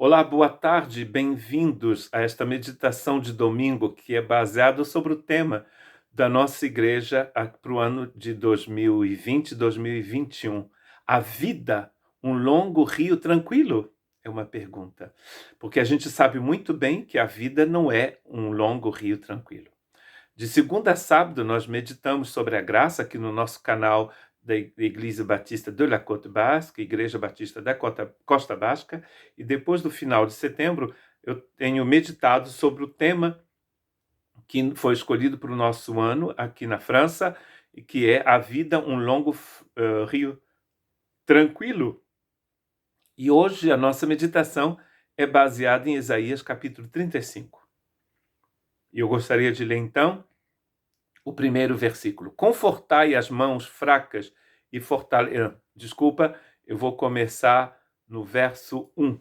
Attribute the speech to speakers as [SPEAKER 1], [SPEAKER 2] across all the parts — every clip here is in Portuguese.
[SPEAKER 1] Olá, boa tarde, bem-vindos a esta meditação de domingo que é baseado sobre o tema da nossa igreja para o ano de 2020 e 2021. A vida, um longo rio tranquilo? É uma pergunta. Porque a gente sabe muito bem que a vida não é um longo rio tranquilo. De segunda a sábado, nós meditamos sobre a graça aqui no nosso canal da Igreja Batista de la Côte Basque, Igreja Batista da Costa Basca, e depois do final de setembro, eu tenho meditado sobre o tema que foi escolhido para o nosso ano aqui na França, e que é a vida, um longo rio tranquilo. E hoje a nossa meditação é baseada em Isaías capítulo 35. E eu gostaria de ler então o primeiro versículo. Confortai as mãos fracas e Desculpa, eu vou começar no verso 1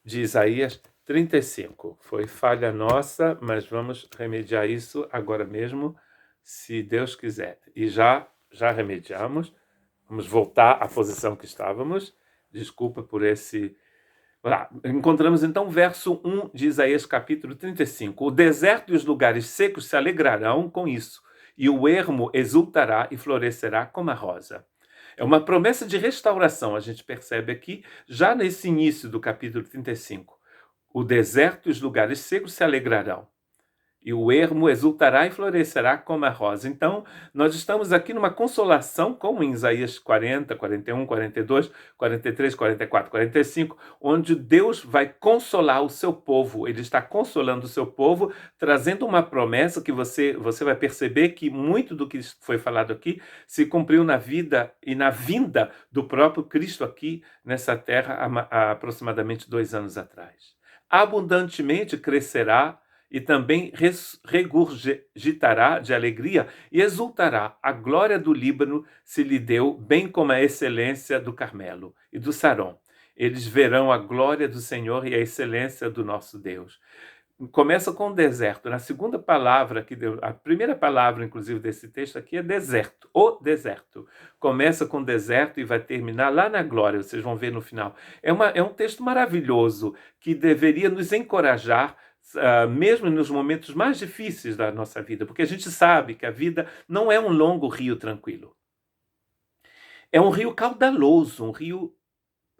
[SPEAKER 1] de Isaías 35. Foi falha nossa, mas vamos remediar isso agora mesmo, se Deus quiser. E já remediamos. Vamos voltar à posição que estávamos. Desculpa por esse... Encontramos então o verso 1 de Isaías capítulo 35. O deserto e os lugares secos se alegrarão com isso, e o ermo exultará e florescerá como a rosa. É uma promessa de restauração, a gente percebe aqui, já nesse início do capítulo 35. O deserto e os lugares secos se alegrarão, e o ermo exultará e florescerá como a rosa. Então, nós estamos aqui numa consolação, como em Isaías 40, 41, 42, 43, 44, 45, onde Deus vai consolar o seu povo. Ele está consolando o seu povo, trazendo uma promessa que você vai perceber que muito do que foi falado aqui se cumpriu na vida e na vinda do próprio Cristo aqui nessa terra há aproximadamente 2 anos atrás. Abundantemente crescerá e também regurgitará de alegria e exultará. A glória do Líbano se lhe deu, bem como a excelência do Carmelo e do Saron. Eles verão a glória do Senhor e a excelência do nosso Deus. Começa com o deserto. Na segunda palavra, a primeira palavra, inclusive, desse texto aqui é deserto. O deserto. Começa com deserto e vai terminar lá na glória. Vocês vão ver no final. É um texto maravilhoso que deveria nos encorajar, mesmo nos momentos mais difíceis da nossa vida, porque a gente sabe que a vida não é um longo rio tranquilo. É um rio caudaloso, um rio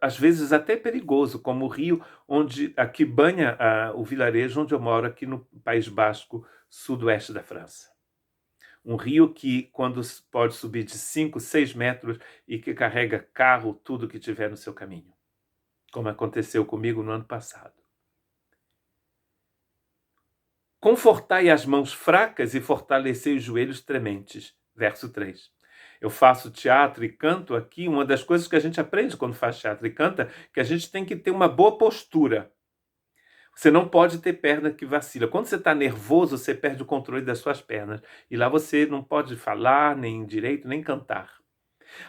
[SPEAKER 1] às vezes até perigoso, como o rio que banha o vilarejo onde eu moro, aqui no País Basco, sudoeste da França. Um rio que, quando pode subir de 5, 6 metros e que carrega carro, tudo que tiver no seu caminho, como aconteceu comigo no ano passado. Confortai as mãos fracas e fortalecei os joelhos trementes. Verso 3. Eu faço teatro e canto aqui. Uma das coisas que a gente aprende quando faz teatro e canta, que a gente tem que ter uma boa postura. Você não pode ter perna que vacila. Quando você está nervoso, você perde o controle das suas pernas. E lá você não pode falar, nem direito, nem cantar.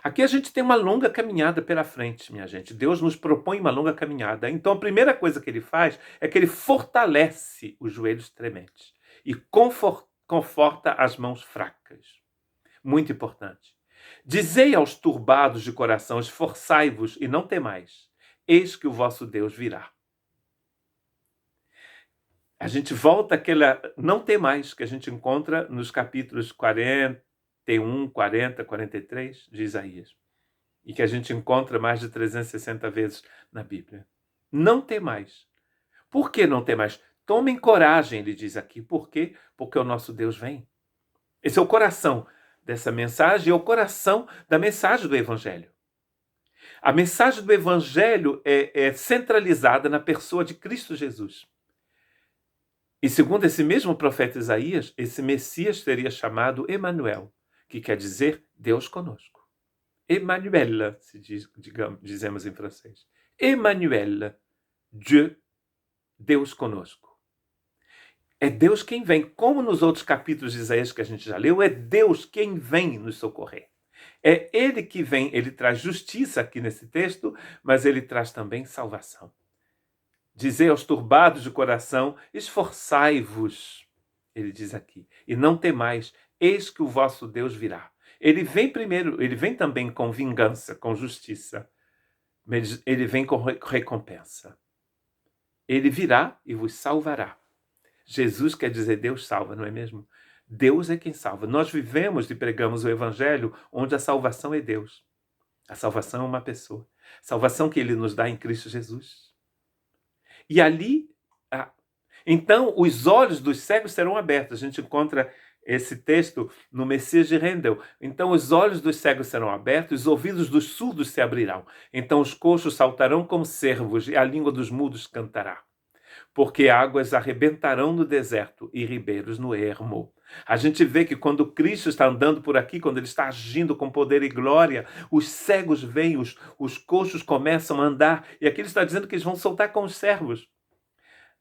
[SPEAKER 1] Aqui a gente tem uma longa caminhada pela frente, minha gente. Deus nos propõe uma longa caminhada. Então a primeira coisa que ele faz é que ele fortalece os joelhos trementes e conforta as mãos fracas. Muito importante. Dizei aos turbados de coração: esforçai-vos e não temais. Eis que o vosso Deus virá. A gente volta àquela não temais que a gente encontra nos capítulos 41, 40, 43 de Isaías. E que a gente encontra mais de 360 vezes na Bíblia. Não temais. Por que não temais? Tomem coragem, ele diz aqui. Por quê? Porque o nosso Deus vem. Esse é o coração dessa mensagem, é o coração da mensagem do Evangelho. A mensagem do Evangelho é centralizada na pessoa de Cristo Jesus. E segundo esse mesmo profeta Isaías, esse Messias seria chamado Emanuel, que quer dizer Deus conosco. Emmanuel, dizemos em francês. Emmanuel, Dieu, Deus conosco. É Deus quem vem, como nos outros capítulos de Isaías que a gente já leu, é Deus quem vem nos socorrer. É Ele que vem, Ele traz justiça aqui nesse texto, mas Ele traz também salvação. Dizei aos turbados de coração: esforçai-vos, ele diz aqui, e não temais, eis que o vosso Deus virá. Ele vem primeiro, ele vem também com vingança, com justiça, mas ele vem com recompensa. Ele virá e vos salvará. Jesus quer dizer Deus salva, não é mesmo? Deus é quem salva. Nós vivemos e pregamos o evangelho onde a salvação é Deus. A salvação é uma pessoa. Salvação que ele nos dá em Cristo Jesus. E ali, então, os olhos dos cegos serão abertos. A gente encontra esse texto no Messias de Rendel. Então, os olhos dos cegos serão abertos, os ouvidos dos surdos se abrirão. Então, os coxos saltarão como cervos e a língua dos mudos cantará. Porque águas arrebentarão no deserto e ribeiros no ermo. A gente vê que quando Cristo está andando por aqui, quando ele está agindo com poder e glória, os cegos vêm, os coxos começam a andar, e aqui ele está dizendo que eles vão soltar com os servos.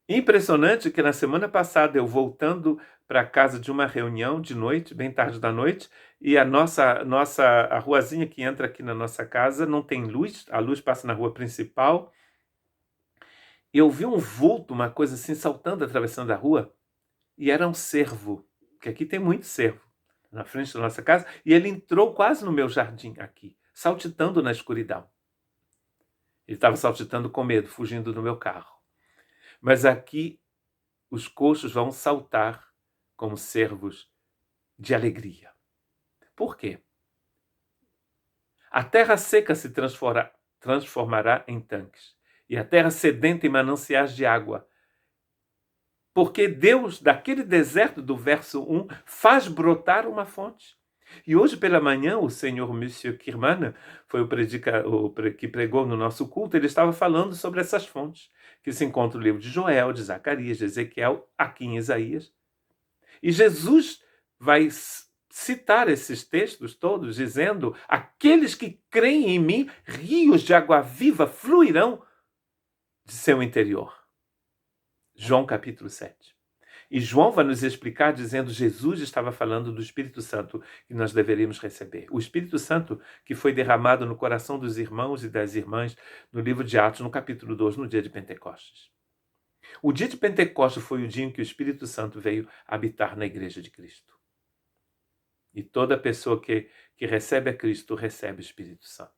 [SPEAKER 1] Impressionante que na semana passada, eu voltando para casa de uma reunião de noite, bem tarde da noite, e a ruazinha que entra aqui na nossa casa não tem luz, a luz passa na rua principal. Eu vi um vulto, uma coisa assim, saltando, atravessando a rua, e era um cervo, que aqui tem muito cervo, na frente da nossa casa, e ele entrou quase no meu jardim aqui, saltitando na escuridão. Ele estava saltitando com medo, fugindo do meu carro. Mas aqui os coxos vão saltar como cervos de alegria. Por quê? A terra seca se transformará em tanques, e a terra sedenta em mananciais de água. Porque Deus, daquele deserto do verso 1, faz brotar uma fonte. E hoje pela manhã, o senhor Monsieur Kirman, foi o que pregou no nosso culto, ele estava falando sobre essas fontes, que se encontra no livro de Joel, de Zacarias, de Ezequiel, aqui em Isaías. E Jesus vai citar esses textos todos, dizendo: aqueles que creem em mim, rios de água viva fluirão de seu interior. João capítulo 7. E João vai nos explicar dizendo que Jesus estava falando do Espírito Santo que nós deveríamos receber. O Espírito Santo que foi derramado no coração dos irmãos e das irmãs no livro de Atos, no capítulo 2, no dia de Pentecostes. O dia de Pentecostes foi o dia em que o Espírito Santo veio habitar na igreja de Cristo. E toda pessoa que recebe a Cristo recebe o Espírito Santo.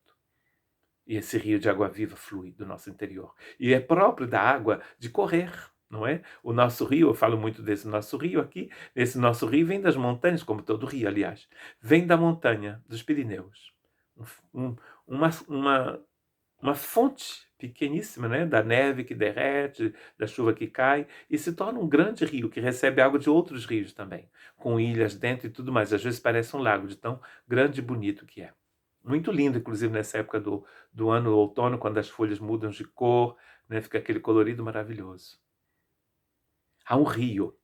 [SPEAKER 1] E esse rio de água viva flui do nosso interior. E é próprio da água de correr. Não é? O nosso rio, eu falo muito desse nosso rio aqui, esse nosso rio vem das montanhas, como todo rio, aliás, vem da montanha, dos Pirineus. Uma fonte pequeníssima, né? Da neve que derrete, da chuva que cai, e se torna um grande rio que recebe água de outros rios também, com ilhas dentro e tudo mais. Às vezes parece um lago de tão grande e bonito que é. Muito lindo, inclusive, nessa época do ano, outono, quando as folhas mudam de cor, né? Fica aquele colorido maravilhoso. Há um rio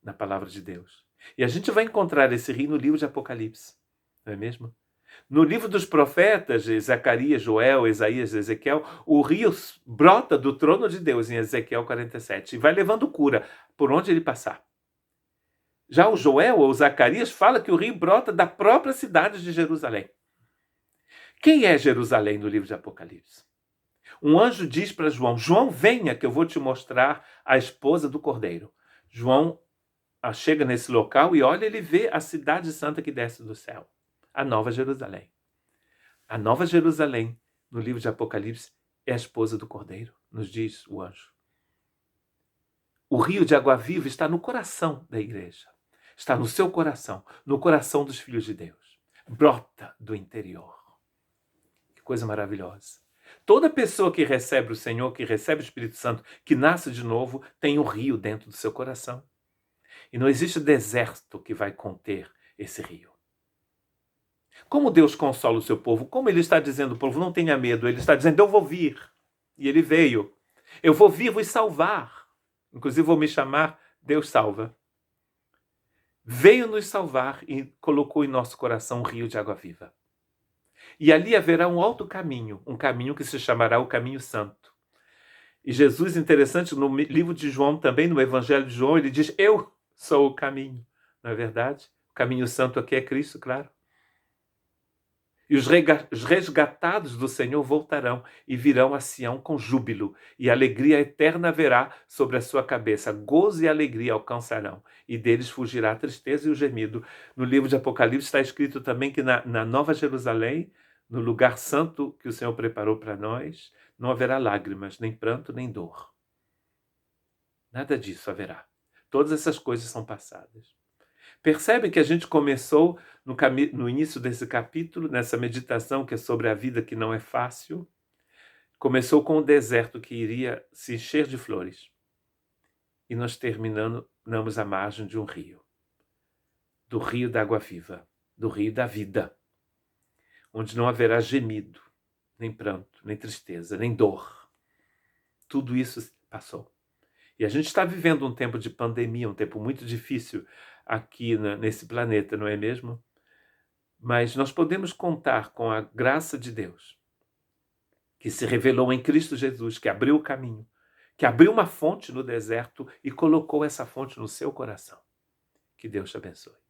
[SPEAKER 1] na palavra de Deus. E a gente vai encontrar esse rio no livro de Apocalipse, não é mesmo? No livro dos profetas, Zacarias, Joel, Isaías, Ezequiel, o rio brota do trono de Deus em Ezequiel 47 e vai levando cura por onde ele passar. Já o Joel ou Zacarias fala que o rio brota da própria cidade de Jerusalém. Quem é Jerusalém no livro de Apocalipse? Um anjo diz para João: João, venha que eu vou te mostrar a esposa do Cordeiro. João chega nesse local e olha, ele vê a cidade santa que desce do céu, a Nova Jerusalém. A Nova Jerusalém, no livro de Apocalipse, é a esposa do Cordeiro, nos diz o anjo. O rio de água viva está no coração da igreja. Está no seu coração, no coração dos filhos de Deus. Brota do interior. Que coisa maravilhosa. Toda pessoa que recebe o Senhor, que recebe o Espírito Santo, que nasce de novo, tem um rio dentro do seu coração. E não existe deserto que vai conter esse rio. Como Deus consola o seu povo? Como ele está dizendo ao povo, não tenha medo. Ele está dizendo, eu vou vir. E ele veio. Eu vou vir vos salvar. Inclusive vou me chamar Deus salva. Veio nos salvar e colocou em nosso coração um rio de água viva. E ali haverá um alto caminho, um caminho que se chamará o caminho santo. E Jesus, interessante, no livro de João também, no Evangelho de João, ele diz, eu sou o caminho. Não é verdade? O caminho santo aqui é Cristo, claro. E os resgatados do Senhor voltarão e virão a Sião com júbilo, e alegria eterna haverá sobre a sua cabeça. Gozo e alegria alcançarão, e deles fugirá a tristeza e o gemido. No livro de Apocalipse está escrito também que na Nova Jerusalém, no lugar santo que o Senhor preparou para nós, não haverá lágrimas, nem pranto, nem dor. Nada disso haverá. Todas essas coisas são passadas. Percebe que a gente começou no início desse capítulo, nessa meditação que é sobre a vida que não é fácil, começou com o deserto que iria se encher de flores. E nós terminamos à margem de um rio. Do rio da água viva, do rio da vida, onde não haverá gemido, nem pranto, nem tristeza, nem dor. Tudo isso passou. E a gente está vivendo um tempo de pandemia, um tempo muito difícil aqui nesse planeta, não é mesmo? Mas nós podemos contar com a graça de Deus, que se revelou em Cristo Jesus, que abriu o caminho, que abriu uma fonte no deserto e colocou essa fonte no seu coração. Que Deus te abençoe.